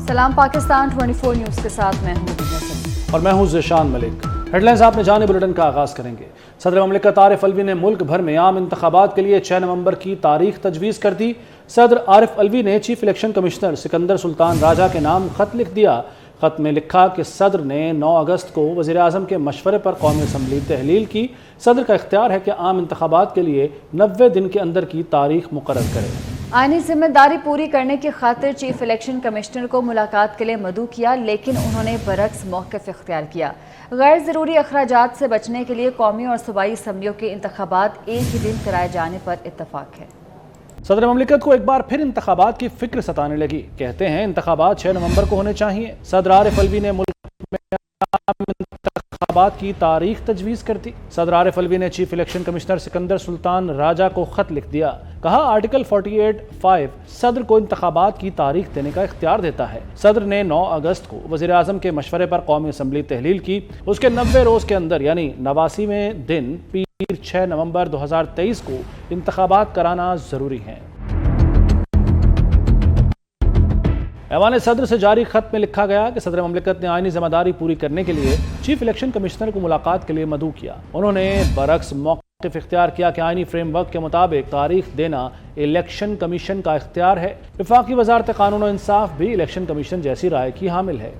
सलाम पाकिस्तान 24 न्यूज़ के साथ मैं हूं नज़र और मैं हूं ज़िशान मलिक। हेडलाइंस आपने जाने बुलेटिन का आगाज़ करेंगे। सदर ममलिकत आरिफ अलवी ने मुल्क भर में आम इंतखाबात के लिए 6 नवंबर की तारीख तजवीज़ कर दी। सदर आरिफ अलवी ने chief election commissioner Sikandar Sultan Raja के नाम ख़त लिख दिया। ख़त में लिखा कि सदर ने 9 अगस्त को वज़ीर आज़म के मशवरे पर कौमी असम्बली तहलील की। सदर का इख्तियार है कि आम इंतखाबात के लिए 90 दिन के अंदर की तारीख मुकर्रर करे। आईनी जिम्मेदारी पूरी करने की खातिर चीफ इलेक्शन कमिश्नर को मुलाकात के लिए मदऊ किया, लेकिन उन्होंने बरक्स मौक़िफ़ इख्तियार किया। गैर ज़रूरी अखराजात से बचने के लिए कौमी और सूबाई असम्बलियों के इंतखाबात एक ही दिन कराए जाने पर इत्तफाक है। सदर ममलिकत को एक बार फिर इंतखाबात की फिक्र सताने लगी। कहते हैं इंतखाबात 6 नवंबर को होने चाहिए। सदर आरिफ अलवी ने मुल्क में इंतखाबात की तारीख तजवीज़ कर दी। सदर आरिफ अलवी ने chief election commissioner Sikandar Sultan Raja को ख़त लिख दिया। कहा आर्टिकल 48(5) सदर को इंतखाबात की तारीख देने का इख्तियार देता है। सदर ने 9 अगस्त को वज़ीर आज़म के मशवरे पर कौमी असम्बली तहलील की। उसके 90 रोज़ के अंदर यानी 89वें दिन पीर 6 नवंबर 2023 को इंतखाबात कराना ज़रूरी है। ऐवान सदर से जारी खत में लिखा गया कि सदर ममलिकत ने आईनी जिम्मेदारी पूरी करने के लिए चीफ इलेक्शन कमिश्नर को मुलाकात के लिए मदऊ किया। उन्होंने बरक्स मौक़िफ़ इख्तियार किया कि आईनी फ्रेमवर्क के मुताबिक तारीख देना इलेक्शन कमीशन का इख्तियार है। वफाकी वज़ारत क़ानून और इंसाफ भी इलेक्शन कमीशन जैसी राय की हामिल है।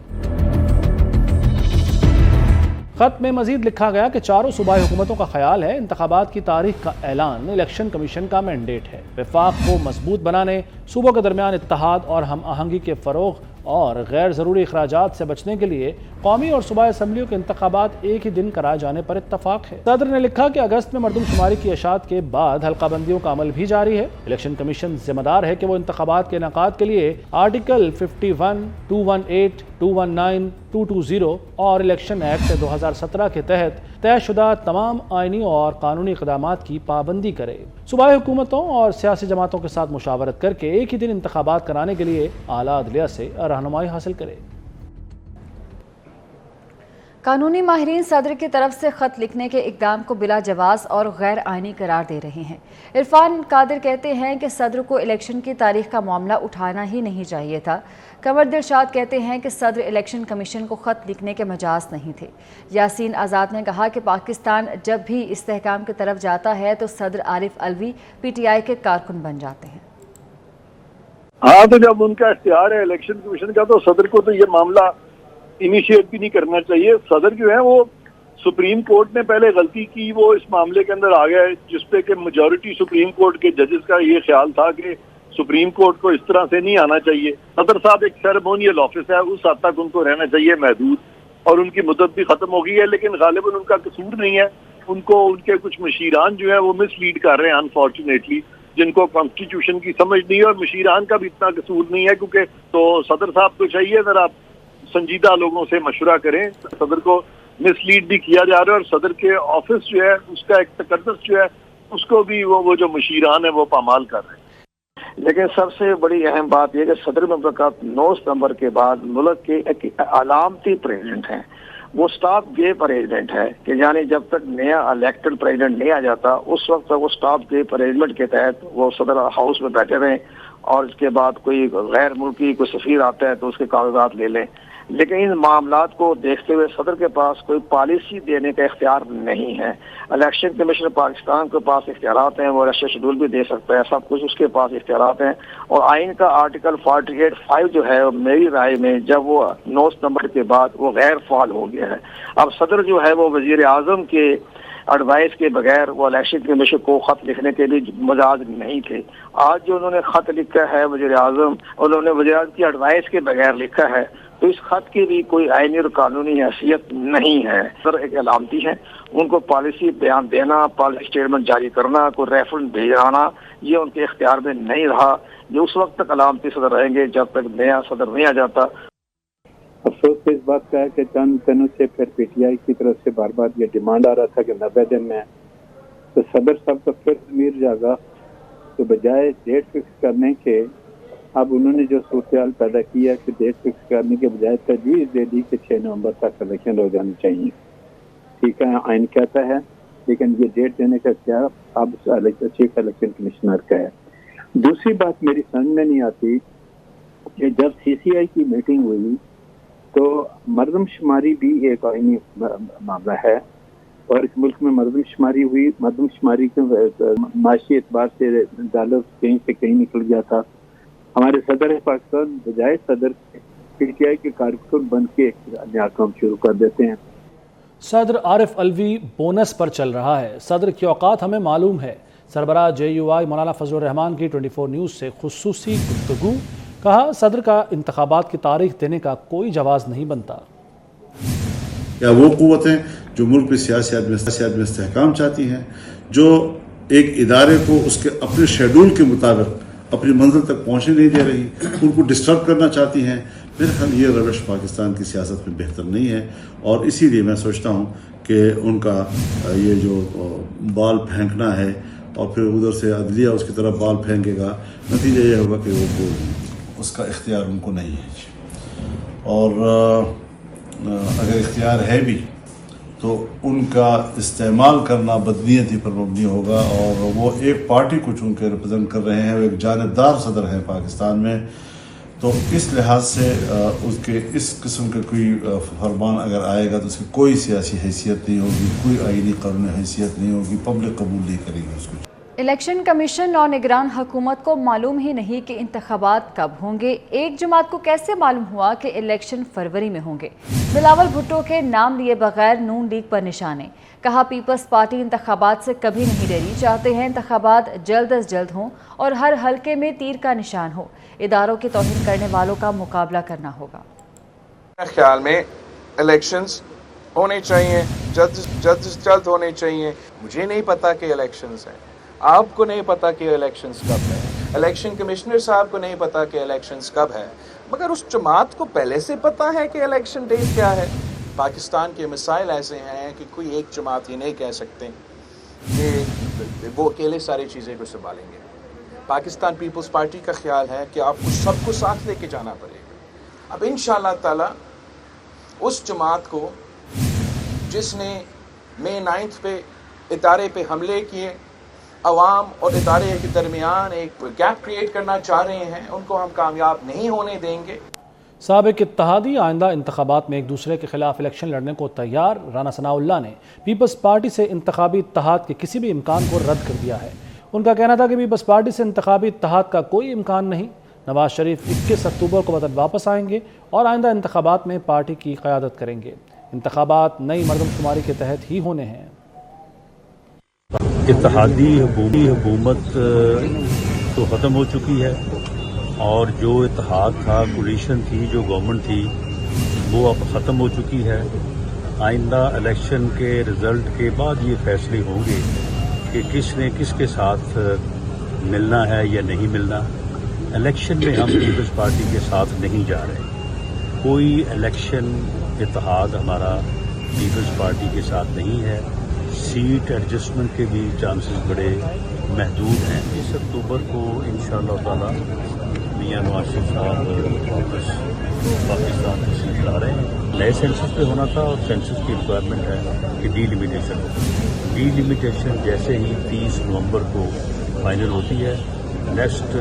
खत में मजीद लिखा गया कि चारों सूबाई हुकूमतों का ख्याल है इंतखाबात की तारीख का ऐलान इलेक्शन कमीशन का मैंडेट है। वफाक को मजबूत बनाने, सूबों के दरमियान इत्तेहाद और हम आहंगी के फ़रोग़ और गैर ज़रूरी अखराजात से बचने के लिए कौमी और सूबाई असम्बलियों के इंतखाबात एक ही दिन कराए जाने पर इत्तफाक है। सदर ने लिखा कि अगस्त में मरदमशुमारी की अशात के बाद हल्का बंदियों का अमल भी जारी है। इलेक्शन कमीशन जिम्मेदार है कि वो इंतखाबात के इनेकाद के लिए आर्टिकल 51, 218, 219, 220 और इलेक्शन एक्ट 2017 के तहत तयशुदा तमाम आइनी और कानूनी इक़दामात की पाबंदी करे। सूबाई हुकूमतों और सियासी जमातों के साथ मुशावरत करके एक ही दिन इंतखाबात कराने के लिए आला अदलिया से रहनुमाई हासिल करे। कानूनी माहिरीन सदर की तरफ से ख़त लिखने के इक़दाम को बिला जवाज़ और गैर आइनी करार दे रहे हैं। इरफान कादिर कहते हैं कि सदर को इलेक्शन की तारीख का मामला उठाना ही नहीं चाहिए था। कमर दिलशाद कहते हैं कि सदर इलेक्शन कमीशन को ख़त लिखने के मजाज नहीं थे। यासीन आज़ाद ने कहा कि पाकिस्तान जब भी इस्तेहकाम की तरफ जाता है तो सदर आरिफ अलवी PTI के कारकुन बन जाते हैं। हाँ, तो जब उनका इख्तियार है इलेक्शन कमीशन का तो सदर को तो ये मामला इनिशिएट भी नहीं करना चाहिए। सदर जो है वो सुप्रीम कोर्ट ने पहले गलती की, वो इस मामले के अंदर आ गया है जिसपे कि मेजॉरिटी सुप्रीम कोर्ट के जजेस का ये ख्याल था कि सुप्रीम कोर्ट को इस तरह से नहीं आना चाहिए। सदर साहब एक सेरेमोनियल ऑफिस है, उस हद तक उनको रहना चाहिए महदूद, और उनकी मुद्दत भी खत्म हो गई है। लेकिन गालिबन उनका कसूर नहीं है, उनको उनके कुछ मशीरान जो है वो मिसलीड कर रहे हैं अनफॉर्चुनेटली, जिनको कॉन्स्टिट्यूशन की समझ नहीं है, और मशीरान का भी इतना कसूर नहीं है क्योंकि तो सदर साहब को चाहिए अगर आप संजीदा लोगों से मशवरा करें। सदर को मिसलीड भी किया जा रहा है और सदर के ऑफिस जो है उसका एक तकद्दुस जो है उसको भी वो जो मशीरान है वो पामाल कर रहे हैं। लेकिन सबसे बड़ी अहम बात यह कि सदर मुमलिकत 9 सितंबर के बाद मुल्क के एक अलामती प्रेसिडेंट हैं, वो स्टॉप गे प्रेसिडेंट है कि यानी जब तक नया इलेक्टेड प्रेसिडेंट नहीं आ जाता उस वक्त तक वो स्टॉप गे प्रेसिडेंट के तहत वो सदर हाउस में बैठे रहें और इसके बाद कोई गैर मुल्की कोई सफीर आता है तो उसके कागजात ले लें। लेकिन इन मामलात को देखते हुए सदर के पास कोई पॉलिसी देने का इख्तियार नहीं है। इलेक्शन कमीशन पाकिस्तान के पास इख्तियारात हैं, वो इलेक्शन शेड्यूल भी दे सकता है, सब कुछ उसके पास इख्तियारात हैं। और आइन का आर्टिकल 48(5) जो है मेरी राय में जब वो 9 सितंबर के बाद वो गैर फाल हो गया है। अब सदर जो है वो वजीर आजम के एडवाइस के बगैर वो इलेक्शन कमीशन को खत लिखने के लिए मजाज नहीं थे। आज जो उन्होंने खत लिखा है वजीर आजम, उन्होंने वजीर आजम की एडवाइस के बगैर लिखा है, तो इस खत की भी कोई आईनी और कानूनी हैसियत नहीं है। सर एक अलामती है, उनको पॉलिसी बयान देना, पॉलिसी स्टेटमेंट जारी करना, कोई रेफरेंस भेजाना, ये उनके इख्तियार में नहीं रहा। ये उस वक्त तक अलामती सदर रहेंगे जब तक नया सदर नहीं आ जाता। अफसोस इस बात का है कि चंद दिनों से फिर PTI की तरफ से बार बार ये डिमांड आ रहा था कि 90 दिन में, तो सदर साहब का फिर ज़मीर जागा, तो बजाय डेट फिक्स करने के अब उन्होंने जो सूरत पैदा की है कि डेट फिक्स करने के बजाय तजवीज़ दे दी कि 6 नवंबर तक इलेक्शन हो जानी चाहिए। ठीक है, आइन कहता है, लेकिन ये डेट देने का क्या अब चीफ इलेक्शन कमिश्नर का है। दूसरी बात मेरी समझ में नहीं आती جب CCI کی میٹنگ ہوئی تو مردم شماری بھی ایک آئینی معاملہ ہے، اور اس ملک میں مردم شماری ہوئی. مردم شماری کے معاشی اعتبار سے ڈالر کہیں سے کہیں نکل گیا تھا. ہمارے صدر پاکستان بجائے صدر PTI کے کارکن بن کے نیا کام شروع کر دیتے ہیں. صدر عارف الوی بونس پر چل رہا ہے. صدر کی اوقات ہمیں معلوم ہے. سربراہ JUI مولانا فضل الرحمان کی 24 نیوز سے خصوصی گفتگو. کہا صدر کا انتخابات کی تاریخ دینے کا کوئی جواز نہیں بنتا. یا وہ قوتیں جو ملک میں سیاست میں استحکام چاہتی ہیں، جو ایک ادارے کو اس کے اپنے شیڈول کے مطابق اپنی منزل تک پہنچنے نہیں دے رہی، ان کو ڈسٹرب کرنا چاہتی ہیں، میرے خیال یہ روش پاکستان کی سیاست میں بہتر نہیں ہے. اور اسی لیے میں سوچتا ہوں کہ ان کا یہ جو بال پھینکنا ہے اور پھر ادھر سے عدلیہ اس کی طرف بال پھینکے گا، نتیجہ یہ ہوگا کہ وہ اس کا اختیار ان کو نہیں ہے. اور اگر اختیار ہے بھی تو ان کا استعمال کرنا بدنیتی پر مبنی ہوگا. اور وہ ایک پارٹی کو چون کے ریپرزینٹ کر رہے ہیں، وہ ایک جانبدار صدر ہیں پاکستان میں، تو اس لحاظ سے اس کے اس قسم کا کوئی فرمان اگر آئے گا تو اس کی کوئی سیاسی حیثیت نہیں ہوگی، کوئی آئینی قانونی حیثیت نہیں ہوگی، پبلک قبول نہیں کرے گی اس کو. الیکشن کمیشن اور نگران حکومت کو معلوم ہی نہیں کہ انتخابات کب ہوں گے. 1 جماعت کو کیسے معلوم ہوا کہ الیکشن فروری میں ہوں گے؟ بلاول بھٹو کے نام لیے بغیر نون لیگ پر نشانے. کہا پیپلز پارٹی انتخابات سے کبھی نہیں ڈری، چاہتے ہیں انتخابات جلد از جلد ہوں اور ہر حلقے میں تیر کا نشان ہو. اداروں کی توہین کرنے والوں کا مقابلہ کرنا ہوگا. میرے خیال میں الیکشنز ہونے چاہیے، جلد ہونے چاہیے. مجھے نہیں پتا کہ الیکشنز ہیں، آپ کو نہیں پتا کہ الیکشنز کب ہے، الیکشن کمشنر صاحب کو نہیں پتا کہ الیکشنز کب ہے، مگر اس جماعت کو پہلے سے پتا ہے کہ الیکشن ڈیٹ کیا ہے. پاکستان کے مسائل ایسے ہیں کہ کوئی ایک جماعت یہ نہیں کہہ سکتے کہ وہ اکیلے ساری چیزیں کو سنبھالیں گے. پاکستان پیپلز پارٹی کا خیال ہے کہ آپ کو سب کو ساتھ لے کے جانا پڑے گا. اب انشاءاللہ تعالی اس جماعت کو جس نے مئی 9 پہ ادارے پہ حملے کیے، عوام اور ادارے کے درمیان ایک گیپ کریٹ کرنا چاہ رہے ہیں، ان کو ہم کامیاب نہیں ہونے دیں گے. سابق اتحادی آئندہ انتخابات میں ایک دوسرے کے خلاف الیکشن لڑنے کو تیار. رانا ثناء اللہ نے پیپلز پارٹی سے انتخابی اتحاد کے کسی بھی امکان کو رد کر دیا ہے. ان کا کہنا تھا کہ پیپلز پارٹی سے انتخابی اتحاد کا کوئی امکان نہیں. نواز شریف 21 اکتوبر کو وطن واپس آئیں گے اور آئندہ انتخابات میں پارٹی کی قیادت کریں گے. انتخابات نئی مردم شماری کے تحت ہی ہونے ہیں. اتحادی حکومت تو ختم ہو چکی ہے اور جو اتحاد تھا، کولیشن تھی، جو گورنمنٹ تھی، وہ اب ختم ہو چکی ہے. آئندہ الیکشن کے رزلٹ کے بعد یہ فیصلے ہوں گے کہ کس نے کس کے ساتھ ملنا ہے یا نہیں ملنا. الیکشن میں ہم پیپلز پارٹی کے ساتھ نہیں جا رہے. کوئی الیکشن اتحاد ہمارا پیپلز پارٹی کے ساتھ نہیں ہے. سیٹ ایڈجسٹمنٹ کے بھی چانسز بڑے محدود ہیں. 20 اکتوبر کو انشاءاللہ تعالی میاں نواز شریف صاحب واپس پاکستان تشریف لا رہے ہیں. نئے سینسس پہ ہونا تھا اور سینسس کی ریکوائرمنٹ ہے کہ ڈی لمیٹیشن ہو. ڈی لمیٹیشن جیسے ہی 30 نومبر کو فائنل ہوتی ہے، نیکسٹ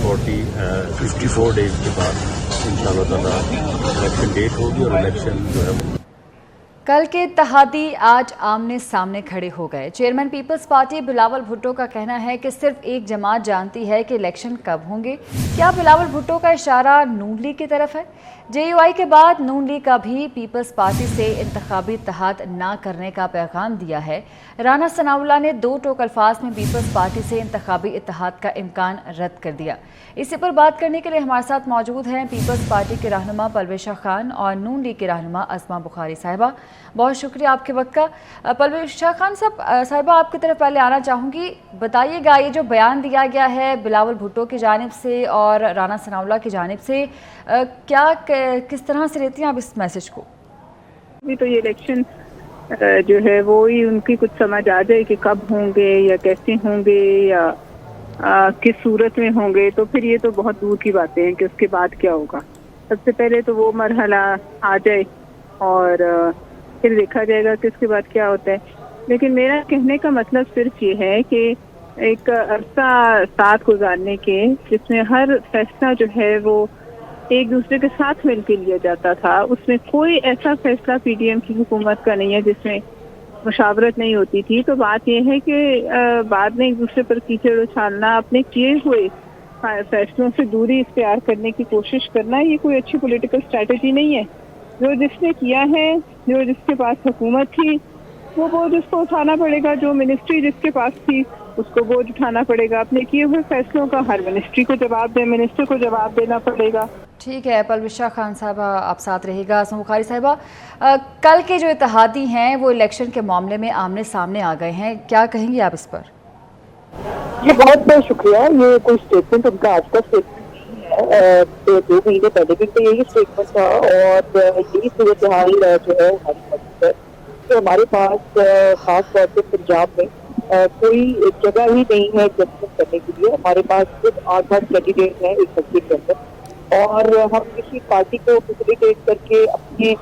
54 ڈیز کے بعد انشاءاللہ تعالی الیکشن ڈیٹ ہوگی اور الیکشن جو ہے کل کے اتحادی آج آمنے سامنے کھڑے ہو گئے. چیئرمین پیپلز پارٹی بلاول بھٹو کا کہنا ہے کہ صرف ایک جماعت جانتی ہے کہ الیکشن کب ہوں گے. کیا بلاول بھٹو کا اشارہ نون لیگ کی طرف ہے؟ JUI کے بعد نون لیگ کا بھی پیپلز پارٹی سے انتخابی اتحاد نہ کرنے کا پیغام دیا ہے. رانا ثناء اللہ نے 2 ٹوک الفاظ میں پیپلز پارٹی سے انتخابی اتحاد کا امکان رد کر دیا. اسی پر بات کرنے کے لیے ہمارے ساتھ موجود ہیں پیپلز پارٹی کے رہنما پرویز شاہ خان اور نون لیگ کے رہنما اسما بخاری صاحبہ. بہت شکریہ آپ کے وقت کا. پرویز شاہ خان صاحبہ آپ کی طرف پہلے آنا چاہوں گی. بتائیے گا یہ جو بیان دیا گیا ہے بلاول بھٹو کی جانب سے اور رانا ثناء اللہ کی جانب سے، کیا کس طرح سے لیتی ہیں آپ اس میسج کو؟ ابھی تو یہ الیکشن جو ہے وہی ان کی کچھ سمجھ آ جائے کہ کب ہوں گے یا کیسے ہوں گے یا کس صورت میں ہوں گے، تو پھر یہ تو بہت دور کی باتیں ہیں کہ اس کے بعد کیا ہوگا. سب سے پہلے تو وہ مرحلہ آ جائے اور پھر دیکھا جائے گا کہ اس کے بعد کیا ہوتا ہے. لیکن میرا کہنے کا مطلب صرف یہ ہے کہ ایک عرصہ ساتھ گزارنے کے جس میں ہر فیصلہ جو ہے وہ ایک دوسرے کے ساتھ مل کے لیا جاتا تھا. اس میں کوئی ایسا فیصلہ پی ڈی ایم کی حکومت کا نہیں ہے جس میں مشاورت نہیں ہوتی تھی. تو بات یہ ہے کہ بعد میں ایک دوسرے پر کیچڑ اچھالنا, اپنے کیے ہوئے فیصلوں سے دوری اختیار کرنے کی کوشش کرنا, یہ کوئی اچھی پولیٹیکل اسٹریٹجی نہیں ہے. جو جس نے کیا ہے, جو جس کے پاس حکومت تھی وہ بوجھ اس کو اٹھانا پڑے گا, جو منسٹری جس کے پاس تھی اس کو بوجھ اٹھانا پڑے گا. اپنے کیے ہوئے فیصلوں کا ہر منسٹری کو جواب دے, منسٹر کو جواب دینا پڑے گا. ٹھیک ہے, پرویشہ خان صاحبہ آپ ساتھ رہے گا. اسما بخاری صاحبہ, کل کے جو اتحادی ہیں وہ الیکشن کے معاملے میں آمنے سامنے آ گئے ہیں, کیا کہیں گے آپ اس پر؟ جی بہت بہت شکریہ. یہ کوئی اسٹیٹمنٹ ان کا آج کا اسٹیٹمنٹ نہیں ہے, 2 مہینے پہلے بھی تو یہی اسٹیٹمنٹ تھا, اور یہی صورتحال جو ہے ہماری موجود ہے کہ ہمارے پاس خاص طور پہ پنجاب میں کوئی جگہ ہی نہیں ہے ایڈجسٹمنٹ کرنے کے لیے. ہمارے پاس صرف 8 کینڈیڈیٹ ہیں ایک حلقے کے اندر, اور ہم کسی پارٹی کو فیسیلیٹیٹ کر کے اپنے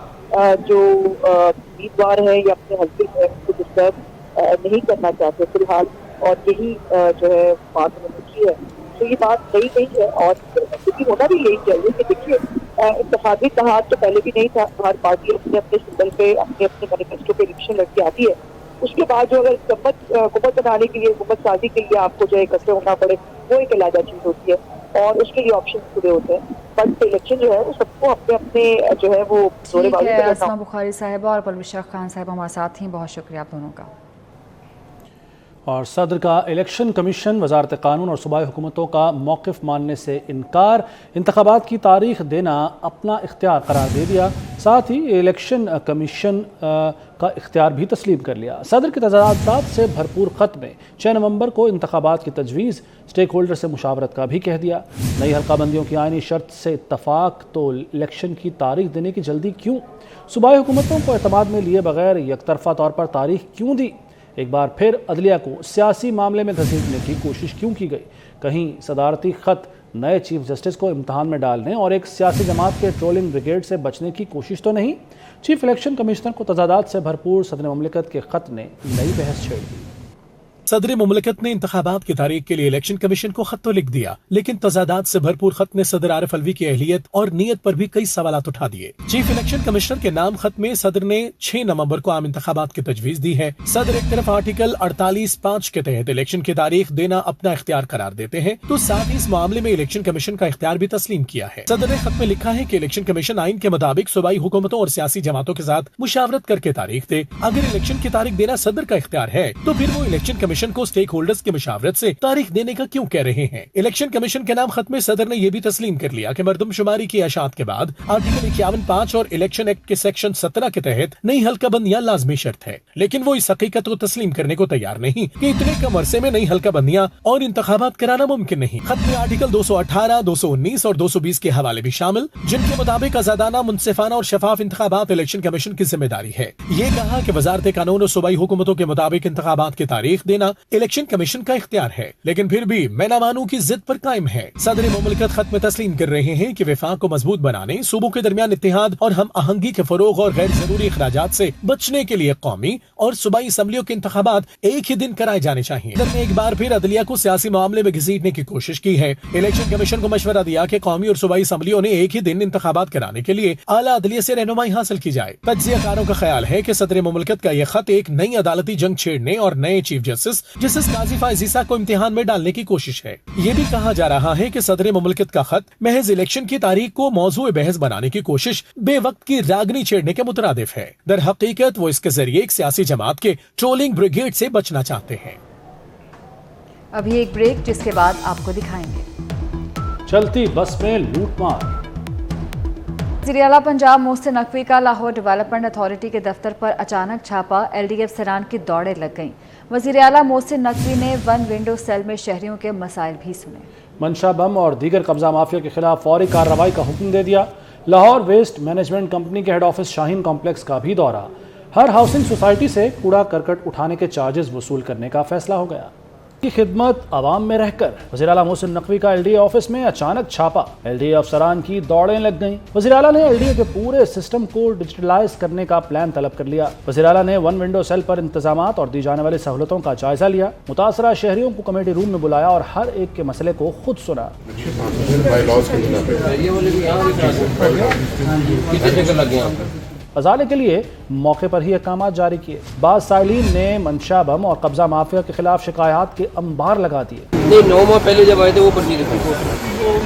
جو امیدوار ہیں یا اپنے حلقے ہیں ان کو ڈسٹرب نہیں کرنا چاہتے فی الحال, اور یہی جو ہے بات انہوں نے کی ہے. تو یہ بات صحیح نہیں ہے, اور کیونکہ ہونا بھی یہی چاہیے کہ دیکھیے انتخابی اتحاد تو پہلے بھی نہیں تھا. ہر پارٹی اپنے اپنے سمبل پہ اپنے اپنے مینیفیسٹو پہ الیکشن لڑ کے آتی ہے. اس کے بعد جو اگر حکومت بنانے کے لیے, حکومت سازی کے لیے آپ کو جو ہے اکٹھے ہونا پڑے, وہ ایک علیحدہ چیز ہوتی ہے, اور اس کے لیے آپشن پورے ہوتے ہیں. بٹ الیکشن جو ہے وہ سب کو اپنے اپنے جو ہے وہ دورے بازی پہ کرنا. اسما بخاری صاحبہ اور پرویشہ خان صاحبہ ہمارے ساتھ ہیں, بہت شکریہ آپ دونوں کا. اور صدر کا الیکشن کمیشن وزارت قانون اور صوبائی حکومتوں کا موقف ماننے سے انکار, انتخابات کی تاریخ دینا اپنا اختیار قرار دے دیا, ساتھ ہی الیکشن کمیشن کا اختیار بھی تسلیم کر لیا. صدر کے تضادات سے بھرپور خط میں 6 نومبر کو انتخابات کی تجویز, اسٹیک ہولڈر سے مشاورت کا بھی کہہ دیا. نئی حلقہ بندیوں کی آئینی شرط سے اتفاق, تو الیکشن کی تاریخ دینے کی جلدی کیوں؟ صوبائی حکومتوں کو اعتماد میں لیے بغیر یک طرفہ طور پر تاریخ کیوں دی؟ ایک بار پھر عدلیہ کو سیاسی معاملے میں گھسیٹنے کی کوشش کیوں کی گئی؟ کہیں صدارتی خط نئے چیف جسٹس کو امتحان میں ڈالنے اور ایک سیاسی جماعت کے ٹرولنگ بریگیڈ سے بچنے کی کوشش تو نہیں؟ چیف الیکشن کمشنر کو تضادات سے بھرپور صدر مملکت کے خط نے نئی بحث چھیڑ دی. صدر مملکت نے انتخابات کی تاریخ کے لیے الیکشن کمیشن کو خط تو لکھ دیا, لیکن تضادات سے بھرپور خط نے صدر عارف الوی کی اہلیت اور نیت پر بھی کئی سوالات اٹھا دیے. چیف الیکشن کمشنر کے نام خط میں صدر نے 6 نومبر کو عام انتخابات کی تجویز دی ہے. صدر ایک طرف آرٹیکل 48(5) کے تحت الیکشن کی تاریخ دینا اپنا اختیار قرار دیتے ہیں, تو ساتھ ہی اس معاملے میں الیکشن کمیشن کا اختیار بھی تسلیم کیا ہے. صدر نے خط میں لکھا ہے کہ الیکشن کمیشن آئین کے مطابق صوبائی حکومتوں اور سیاسی جماعتوں کے ساتھ مشاورت کر کے تاریخ دے. اگر الیکشن کی تاریخ دینا صدر کا اختیار ہے تو پھر وہ الیکشن کمیشن کو اسٹیک ہولڈرز کی مشاورت سے تاریخ دینے کا کیوں کہہ رہے ہیں؟ الیکشن کمیشن کے نام خط میں صدر نے یہ بھی تسلیم کر لیا کہ مردم شماری کی اشاعت کے بعد آرٹیکل 51(5) اور الیکشن ایکٹ کے سیکشن 17 کے تحت نئی حلقہ بندیاں لازمی شرط ہے, لیکن وہ اس حقیقت کو تسلیم کرنے کو تیار نہیں کہ اتنے کم عرصے میں نئی حلقہ بندیاں اور انتخابات کرانا ممکن نہیں. خط میں آرٹیکل 218, 219 اور 220 کے حوالے بھی شامل, جن کے مطابق آزادانہ, منصفانہ اور شفاف انتخابات الیکشن کمیشن کی ذمہ داری ہے. یہ کہا کہ وزارت قانون اور صوبائی حکومتوں کے مطابق انتخابات کی تاریخ دینا الیکشن کمیشن کا اختیار ہے, لیکن پھر بھی میں نہ مانوں کی ضد پر قائم ہے. صدر مملکت خط میں تسلیم کر رہے ہیں کہ وفاق کو مضبوط بنانے, صوبوں کے درمیان اتحاد اور ہم آہنگی کے فروغ اور غیر ضروری اخراجات سے بچنے کے لیے قومی اور صوبائی اسمبلیوں کے انتخابات ایک ہی دن کرائے جانے چاہیے. صدر نے ایک بار پھر عدلیہ کو سیاسی معاملے میں گھسیٹنے کی کوشش کی ہے. الیکشن کمیشن کو مشورہ دیا کہ قومی اور صوبائی اسمبلیوں نے ایک ہی دن انتخابات کرانے کے لیے اعلیٰ عدلیہ سے رہنمائی حاصل کی جائے. تجزیہ کاروں کا خیال ہے کہ صدر مملکت کا یہ خط ایک نئی عدالتی جنگ چھیڑنے اور نئے چیف جسٹس قاضی فائز عیسیٰ کو امتحان میں ڈالنے کی کوشش ہے. یہ بھی کہا جا رہا ہے کہ صدر مملکت کا خط محض الیکشن کی تاریخ کو موضوع بحث بنانے کی کوشش بے وقت کی راگنی چھیڑنے کے مترادف ہے. در حقیقت وہ اس کے ذریعے ایک سیاسی جماعت کے ٹرولنگ بریگیڈ سے بچنا چاہتے ہیں. ابھی ایک بریک, جس کے بعد آپ کو دکھائیں گے چلتی بس میں لوٹ مار. وزیر اعلیٰ پنجاب محسن نقوی کا لاہور ڈیولپمنٹ اتھارٹی کے دفتر پر اچانک چھاپا, ایل ڈی ایف سران کی دوڑیں لگ گئیں. وزیر اعلیٰ محسن نقوی نے ون ونڈو سیل میں شہریوں کے مسائل بھی سنے. منشا بم اور دیگر قبضہ مافیا کے خلاف فوری کارروائی کا حکم دے دیا. لاہور ویسٹ مینجمنٹ کمپنی کے ہیڈ آفس شاہین کمپلیکس کا بھی دورہ. ہر ہاؤسنگ سوسائٹی سے کوڑا کرکٹ اٹھانے کے چارجز وصول کرنے کا فیصلہ ہو گیا. की खिदमत आवाम में रहकर। वज़ीर आला मोहसिन नकवी का LDA ऑफिस में अचानक छापा, LDA अफसरान की दौड़ें लग गईं। वज़ीर आला ने LDA के पूरे सिस्टम को डिजिटलाइज करने का प्लान तलब कर लिया। वज़ीर आला ने वन विंडो सेल पर इंतजामात और दी जाने वाली सहूलतों का जायजा लिया। मुतासरा शहरियों को कमेटी रूम में बुलाया और हर एक के मसले को खुद सुना। अजाले के लिए मौके पर ही अहकाम जारी किए। बाज़ साइलिन ने मंशा बम और कब्जा माफिया के खिलाफ शिकायत के अंबार लगा दिए। नहीं, 9 माह पहले जब आए थे वो पर्ची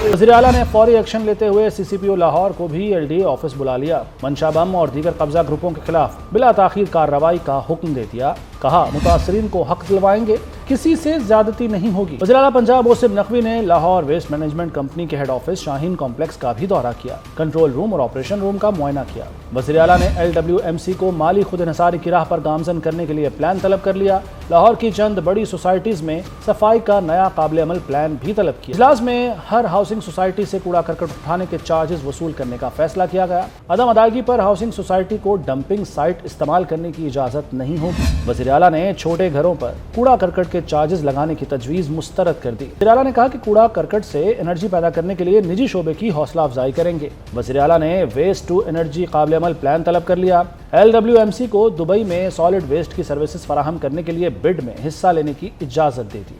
वज़ीर आला ने फौरी एक्शन लेते हुए CCPO लाहौर को भी LDA ऑफिस बुला लिया। मंशा बम और दीगर कब्जा ग्रुपों के खिलाफ बिला ताखीर कार्रवाई का हुक्म दे दिया। कहा मुतासरीन को हक दिलवाएंगे, किसी से ज्यादती नहीं होगी। वज़ीर आला पंजाब मोहसिन नकवी ने लाहौर वेस्ट मैनेजमेंट कंपनी के हेड ऑफिस शाहीन कॉम्प्लेक्स का भी दौरा किया, कंट्रोल रूम और ऑपरेशन रूम का मुआयना किया। वज़ीर आला ने LWMC को माली खुद इन्हसारी की राह पर गामजन करने के लिए प्लान तलब कर लिया। लाहौर की चंद बड़ी सोसाइटीज में सफाई का नया काबिल अमल प्लान भी तलब किया। इजलास में हर हाउसिंग सोसाइटी से कूड़ा करकट उठाने के चार्जेस वसूल करने का फैसला किया गया। अदम अदायगी पर हाउसिंग सोसाइटी को डंपिंग साइट इस्तेमाल करने की इजाजत नहीं होगी। वज़ीर आला ने छोटे घरों पर कूड़ा करकट के चार्जेस लगाने की तजवीज मुस्तरद कर दी। वज़ीर आला ने कहा कि कूड़ा करकट से एनर्जी पैदा करने के लिए निजी शोबे की हौसला अफजाई करेंगे। वज़ीर आला ने वेस्ट टू एनर्जी काबिल अमल प्लान तलब कर लिया। LWMC को दुबई में सॉलिड वेस्ट की सर्विसेज फराहम करने के लिए बिड में हिस्सा लेने की इजाजत दे दी।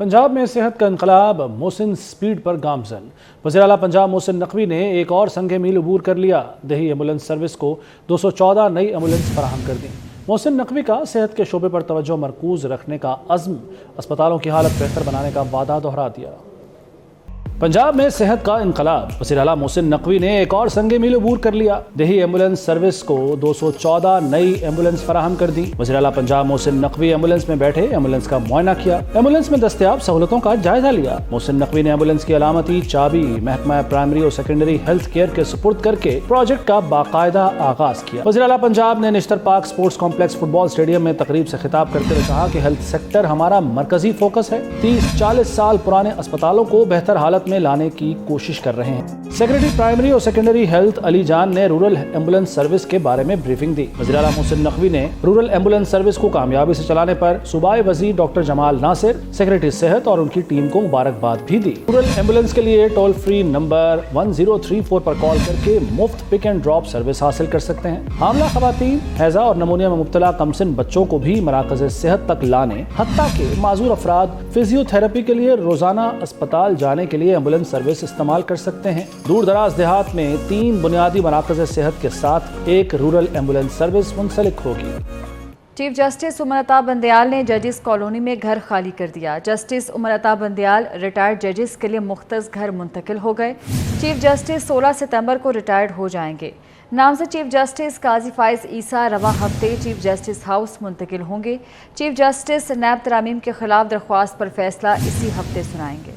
पंजाब में सेहत का इनकलाब, मोहसिन स्पीड पर गामजन। वज़ीर आला पंजाब मोहसिन नकवी ने एक और संगे मील अबूर कर लिया। दही एम्बुलेंस सर्विस को 214 नई एम्बुलेंस फराहम कर दी। मोहसिन नकवी का सेहत के शोबे पर तवज्जो मरकूज रखने का अज़्म, अस्पतालों की हालत बेहतर बनाने का वादा दोहरा दिया। पंजाब में सेहत का इनकलाब, वज़ीर आला मोहसिन नकवी ने एक और संगे मील अबूर कर लिया। दही एम्बुलेंस सर्विस को 214 नई एम्बुलेंस फराहम कर दी। वज़ीर आला पंजाब मोहसिन नकवी एम्बुलेंस में बैठे एम्बुलेंस का मुआयना किया, एम्बुलेंस में दस्तयाब सहूलतों का जायजा लिया। मोहसिन नकवी ने एम्बुलेंस की अलामती चाबी महकमा प्राइमरी और सेकेंडरी हेल्थ केयर के सुपुर्द करके प्रोजेक्ट का बाकायदा आगाज किया। वज़ीर आला पंजाब ने Nishtar park sports complex football stadium में तकरीब से खिताब करते हुए कहा कि हेल्थ सेक्टर हमारा मरकजी फोकस है। 30-40 साल पुराने अस्पतालों को बेहतर हालत में लाने की कोशिश कर रहे हैं। सेक्रेटरी प्राइमरी और सेकेंडरी हेल्थ अली जान ने रूरल एम्बुलेंस सर्विस के बारे में ब्रीफिंग दी। वज़ीर आला मोहसिन नकवी ने रूरल एम्बुलेंस सर्विस को कामयाबी से चलाने पर सूबाई वज़ीर डॉक्टर जमाल नासिर, सेक्रेटरी सेहत और उनकी टीम को मुबारकबाद भी दी। रूरल एम्बुलेंस के लिए टोल फ्री नंबर 1034 पर कॉल करके मुफ्त पिक एंड ड्रॉप सर्विस हासिल कर सकते हैं। हामला खवातीन, हैजा और नमूनिया में मुब्तला कमसिन बच्चों को भी मराकज़ सेहत तक लाने, हत्ता के माजूर अफराद फिजियोथेरेपी के लिए रोजाना अस्पताल जाने के लिए एम्बुलेंस सर्विस इस्तेमाल कर सकते हैं। दूर दराज देहात में 3 बुनियादी मराकज़ सेहत के साथ एक रूरल एम्बुलेंस सर्विस मुंसलिक होगी। चीफ जस्टिस उमर अता बंदयाल ने जजेस कॉलोनी में घर खाली कर दिया। जस्टिस उमर अता बंदयाल रिटायर्ड जजेस के लिए मुख्तस घर मुंतकिल हो गए। चीफ जस्टिस 16 सितंबर को रिटायर्ड हो जाएंगे। नामज़द चीफ जस्टिस काजी फाइज ईसा रवा हफ्ते चीफ जस्टिस हाउस मुंतकिल होंगे। चीफ जस्टिस नैब तरामीम के खिलाफ दरख्वास्त पर फैसला इसी हफ्ते सुनाएंगे।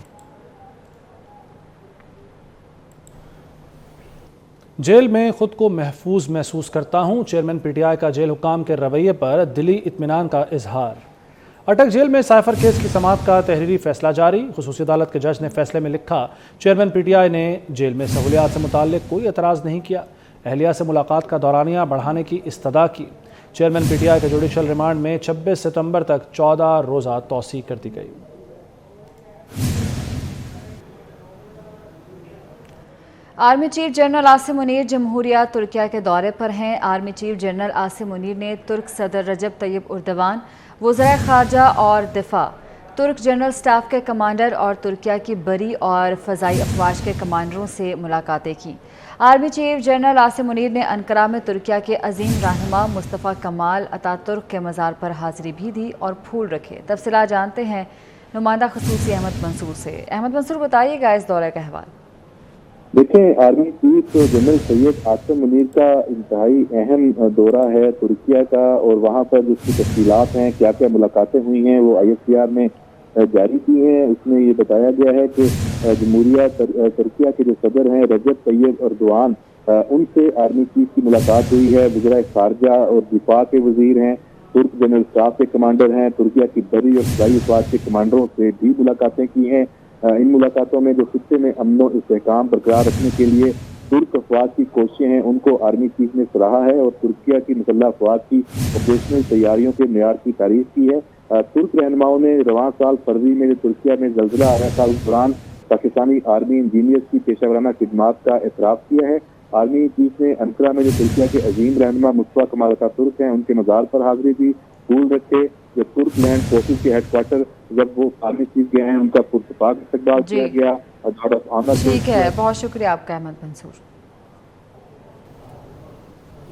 जेल में खुद को महफूज महसूस करता हूँ, चेयरमैन PTI का जेल हुकाम के रवैये पर दिली इत्मीनान का इजहार। अटक जेल में साइफर केस की समाअत का तहरीरी फैसला जारी। खुसूसी अदालत के जज ने फैसले में लिखा, चेयरमैन PTI ने जेल में सहूलियात से मुताल्लिक कोई एतराज़ नहीं किया। अहलिया से मुलाकात का दौरानिया बढ़ाने की इस्तदा की। चेयरमैन PTI के जुडिशल रिमांड में 26 सितंबर तक 14 रोज़ा तौसी कर दी गई। Army chief general Asim Munir जमहूरिया तुर्किया के दौरे पर हैं। Army chief general Asim Munir ने तुर्क सदर रजब तैयब उर्दवान, वज़ीर ख़ारजा और दिफा, तुर्क जनरल स्टाफ के कमांडर और तुर्किया की बरी और फ़ज़ाई अफवाज के कमांडरों से मुलाकातें की। Army chief general Asim Munir ने अंकारा में तुर्किया के अजीम रहनुमा मुस्तफ़ा कमाल अतातुर्क के मज़ार पर हाज़िरी भी दी और फूल रखे। तफसीलात जानते हैं नुमाइंदा ख़ुसूसी अहमद मंसूर से। अहमद मंसूर, बताइएगा इस दौरे का अहवाल। देखें, army chief general Syed Asim Munir का इंतहाई अहम दौरा है तुर्किया का, और वहाँ पर जिसकी तफसीलात हैं, क्या क्या मुलाकातें हुई हैं, वो ISPR में जारी की हैं। उसमें ये बताया गया है कि जमहूरिया तुर्किया के जो सदर हैं रजब तैयब एर्दोआन, उनसे आर्मी चीफ की मुलाकात हुई है। वज़ीर ख़ारजा और दिफा के वज़ीर हैं, तुर्क जनरल स्टाफ के कमांडर हैं, तुर्किया की बरी और फ़ज़ाई अफवाज के कमांडरों से भी मुलाकातें की हैं। इन मुलाकातों में जो खित्ते में अमन और इस्तेहकाम बरकरार रखने के लिए तुर्क अफवाज की कोशिशें हैं, उनको आर्मी चीफ ने सराहा है और तुर्किया की मुसल्लह अफवाज की ऑपरेशनल तैयारियों के मेयार की तारीफ की है। ترک رہنماؤں نے رواں سال فروری میں جو ترکیہ میں زلزلہ آیا تھا اس دوران پاکستانی آرمی انجینئرز کی پیشہ ورانہ خدمات کا اعتراف کیا ہے۔ آرمی چیف نے انقرہ میں جو ترکیہ کے عظیم رہنما مصطفیٰ کمال اتاترک ہیں ان کے مزار پر حاضری دی، پھول رکھے۔ جو ترک لینڈ فورسز کے ہیڈ کوارٹر جب وہ آرمی چیف گئے ہیں ان کا پرتپاک استقبال کیا گیا۔ ٹھیک ہے، بہت شکریہ آپ کا احمد منصور۔